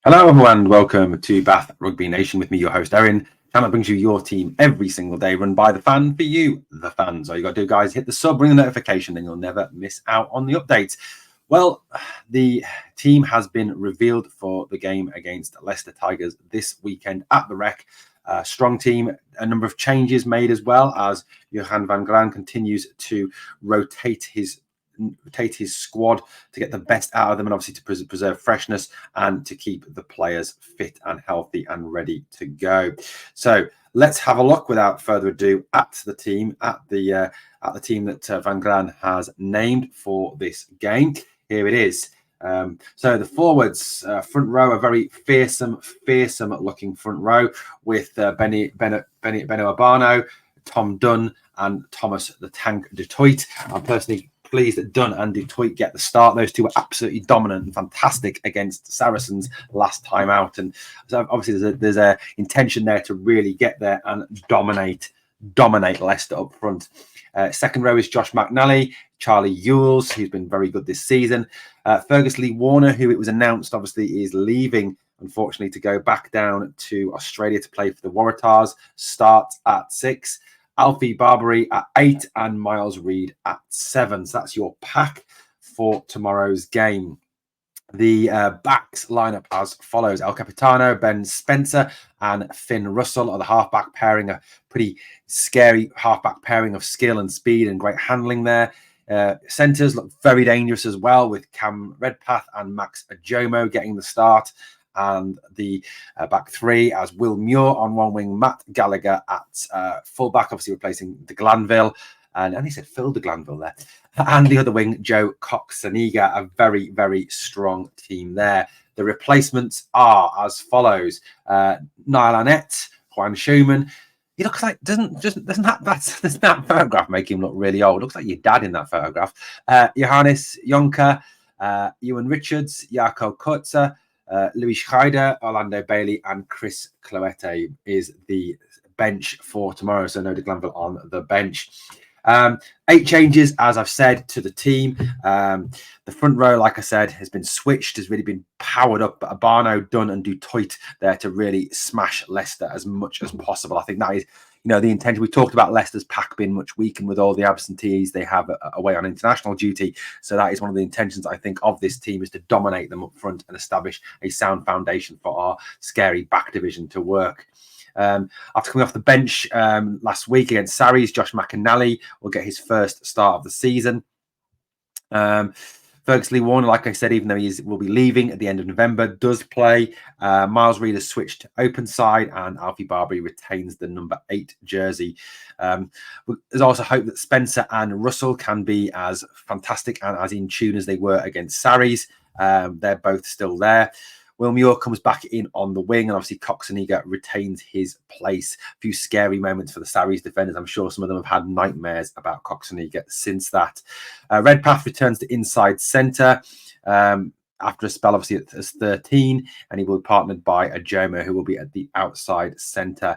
Hello everyone, welcome to Bath Rugby Nation with me, your host Erin. Channel brings you your team every single day, run by the fan for you, the fans. All you got to do, guys, hit the sub, ring the notification, and you'll never miss out on the updates. Well, the team has been revealed for the game against Leicester Tigers this weekend at the Rec. Strong team, a number of changes made as well as Johann Van Graan continues to rotate his squad to get the best out of them, and obviously to preserve freshness and to keep the players fit and healthy and ready to go. So let's have a look without further ado at the team that Van Graan has named for this game. Here it is. So the forwards, front row, a very fearsome looking front row with Beno Urbano, Tom Dunn, and Thomas the Tank du Toit. I'm personally pleased that Dunn and du Toit get the start. Those two were absolutely dominant and fantastic against Saracens last time out, and so obviously there's a intention there to really get there and dominate Leicester up front. Second row is Josh McNally, Charlie Ewells, who's been very good this season. Fergus Lee Warner, who it was announced obviously is leaving, unfortunately, to go back down to Australia to play for the Waratahs, starts at 6. Alfie Barbary at 8 and Miles Reid at 7. So that's your pack for tomorrow's game. The backs lineup as follows: El Capitano, Ben Spencer, and Finn Russell are the halfback pairing. A pretty scary halfback pairing of skill and speed and great handling there. Centres look very dangerous as well, with Cam Redpath and Max Ajomo getting the start. And the back three as Will Muir on one wing, Matt Gallagher at fullback, obviously replacing de Glanville. And he said Phil de Glanville there. And the other wing, Joe Cox-Saniga, a very, very strong team there. The replacements are as follows: Niall Annette, Juan Schumann. He looks like doesn't that photograph make him look really old? Looks like your dad in that photograph. Johannes Jonker, Ewan Richards, Jaco Kurtzer, Louis Schreider, Orlando Bailey, and Chris Cloete is the bench for tomorrow. So no de Glanville on the bench. 8 changes, as I've said, to the team. The front row, like I said, has been switched, has really been powered up. But Urbano, Dunn, and du Toit there to really smash Leicester as much as possible. I think that is, the intention. We talked about Leicester's pack being much weakened with all the absentees they have away on international duty. So that is one of the intentions, I think, of this team, is to dominate them up front and establish a sound foundation for our scary back division to work. After coming off the bench last week against Sarries, Josh McInally will get his first start of the season. Fergus Lee Warner, like I said, even though he will be leaving at the end of November, does play. Miles Reid has switched to open side, and Alfie Barbary retains the number 8 jersey. There's also hope that Spencer and Russell can be as fantastic and as in tune as they were against Sarries. They're both still there. Will Muir comes back in on the wing, and obviously Cox-Saniga retains his place. A few scary moments for the Sarries defenders. I'm sure some of them have had nightmares about Cox-Saniga since that. Redpath returns to inside centre after a spell, obviously, as 13, and he will be partnered by Ajomo, who will be at the outside centre.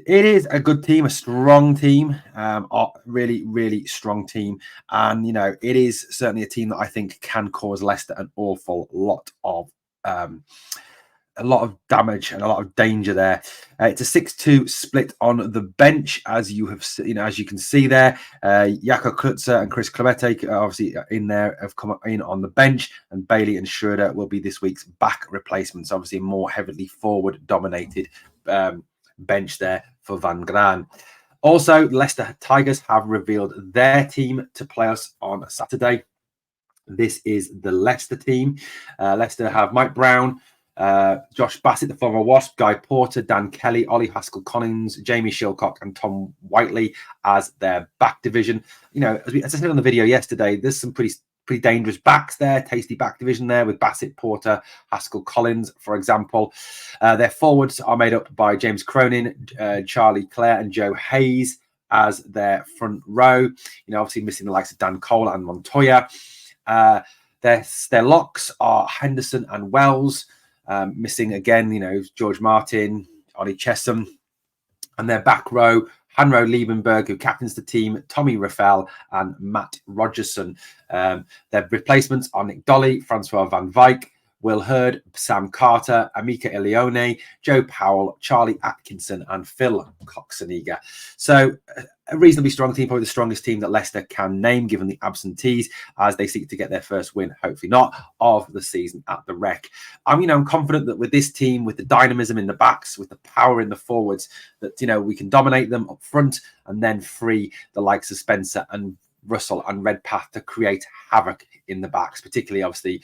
It is a good team, a strong team, really, really strong team. And, it is certainly a team that I think can cause Leicester an awful lot of damage and a lot of danger there. It's a 6-2 split on the bench, as you have, as you can see there. Jaco Kurtzer and Chris Cloete, obviously in there, have come in on the bench, and Bailey and Schroeder will be this week's back replacements. Obviously, a more heavily forward-dominated bench there for Van Graan. Also, Leicester Tigers have revealed their team to play us on Saturday. This is the Leicester team. Leicester have Mike Brown, Josh Bassett, the former Wasp, Guy Porter, Dan Kelly, Ollie Haskell-Collins, Jamie Shilcock, and Tom Whiteley as their back division. As I said on the video yesterday, there's some pretty dangerous backs there, tasty back division there with Bassett, Porter, Haskell-Collins, for example. Their forwards are made up by James Cronin, Charlie Clare, and Joe Hayes as their front row. Obviously missing the likes of Dan Cole and Montoya. Their Their locks are Henderson and Wells. Missing again, George Martin, Ollie Chesham. And their back row, Hanro Liebenberg, who captains the team, Tommy Raffel and Matt Rogerson. Their replacements are Nick Dolly, Francois Van Wyk, Will Hurd, Sam Carter, Amika Ilione, Joe Powell, Charlie Atkinson, and Phil Coxeniga. So a reasonably strong team, probably the strongest team that Leicester can name, given the absentees, as they seek to get their first win, hopefully not, of the season at the Rec. I'm confident that with this team, with the dynamism in the backs, with the power in the forwards, that, we can dominate them up front and then free the likes of Spencer and Russell and Redpath to create havoc in the backs, particularly, obviously,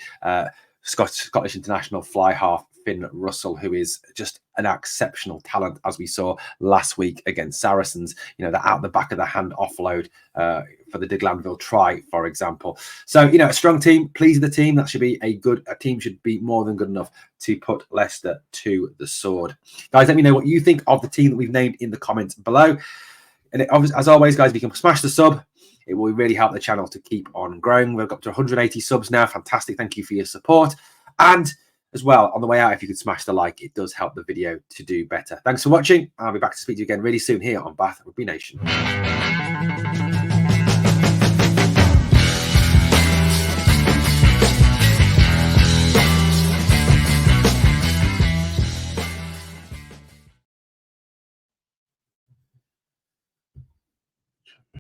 Scottish international fly half Finn Russell, who is just an exceptional talent, as we saw last week against Saracens. The out the back of the hand offload for the De Glanville try, for example. So, a strong team. Please the team. That should be a team should be more than good enough to put Leicester to the sword. Guys, let me know what you think of the team that we've named in the comments below. And as always, guys, if you can smash the sub, it will really help the channel to keep on growing. We've got up to 180 subs now. Fantastic. Thank you for your support. And as well, on the way out, if you could smash the like, it does help the video to do better. Thanks for watching. I'll be back to speak to you again really soon here on Bath Rugby Nation.